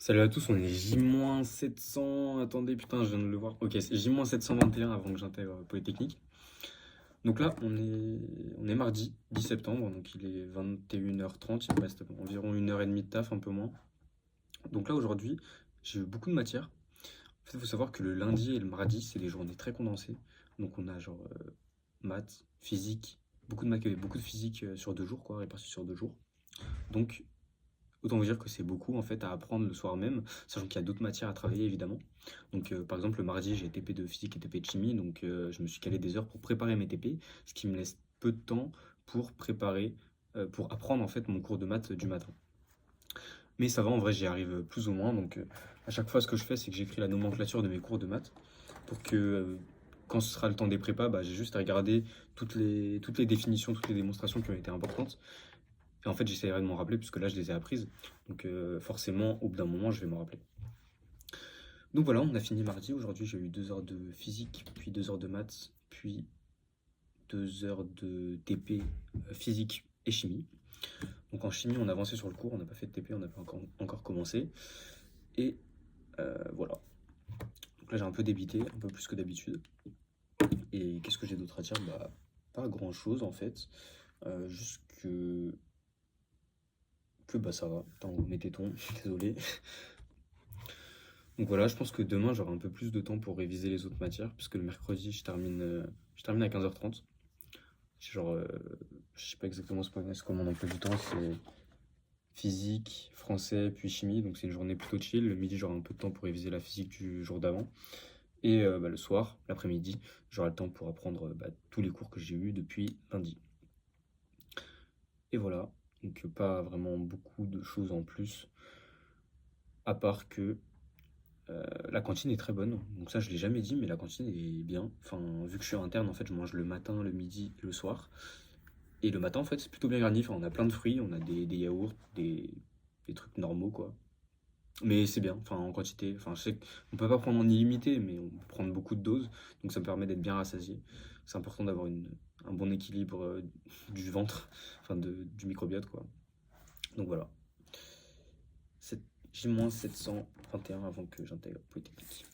Salut à tous, on est J-700. Attendez, putain, je viens de le voir. Ok, c'est J-721 avant que j'intègre Polytechnique. Donc là, on est mardi 10 septembre, donc il est 21h30. Il me reste environ 1h30 de taf, un peu moins. Donc là, aujourd'hui, j'ai eu beaucoup de matière. En fait, il faut savoir que le lundi et le mardi, c'est des journées très condensées. Donc on a genre maths, physique, beaucoup de physique sur 2 jours, quoi, répartis sur 2 jours. Donc autant vous dire que c'est beaucoup en fait à apprendre le soir même, sachant qu'il y a d'autres matières à travailler évidemment. Donc par exemple le mardi j'ai TP de physique et TP de chimie, donc je me suis calé des heures pour préparer mes TP, ce qui me laisse peu de temps pour préparer, pour apprendre en fait mon cours de maths du matin. Mais ça va en vrai, j'y arrive plus ou moins, donc à chaque fois ce que je fais c'est que j'écris la nomenclature de mes cours de maths pour que quand ce sera le temps des prépas, bah, j'ai juste à regarder toutes les définitions, toutes les démonstrations qui ont été importantes et en fait, j'essaierai de m'en rappeler puisque là, je les ai apprises. Donc forcément, au bout d'un moment, je vais m'en rappeler. Donc voilà, on a fini mardi. Aujourd'hui, j'ai eu 2 heures de physique, puis 2 heures de maths, puis 2 heures de TP physique et chimie. Donc en chimie, on a avancé sur le cours, on n'a pas fait de TP, on n'a pas encore commencé. Et voilà. Donc là, j'ai un peu débité, un peu plus que d'habitude. Et qu'est-ce que j'ai d'autre à dire? Bah, pas grand-chose en fait. Juste que bah ça va. Attends, mes tétons, désolé. Donc voilà, je pense que demain j'aurai un peu plus de temps pour réviser les autres matières, parce que le mercredi je termine à 15h30. Genre, je sais pas exactement c'est comment mon emploi du temps, c'est physique, français, puis chimie, donc c'est une journée plutôt chill. Le midi j'aurai un peu de temps pour réviser la physique du jour d'avant. Et bah, le soir, l'après-midi, j'aurai le temps pour apprendre bah, tous les cours que j'ai eus depuis lundi. Et voilà, donc pas vraiment beaucoup de choses en plus, à part que la cantine est très bonne, donc ça je l'ai jamais dit, mais la cantine est bien. Enfin, vu que je suis interne, en fait, je mange le matin, le midi, le soir. Et le matin, en fait, c'est plutôt bien garni. Enfin, on a plein de fruits, on a des yaourts, des trucs normaux, quoi. Mais c'est bien, enfin, en quantité. Enfin, je sais qu'on peut pas prendre en illimité, mais on peut prendre beaucoup de doses, donc ça me permet d'être bien rassasié. C'est important d'avoir un bon équilibre du ventre, enfin, du microbiote, quoi. Donc voilà. C'est J-721 avant que j'intègre Polytechnique.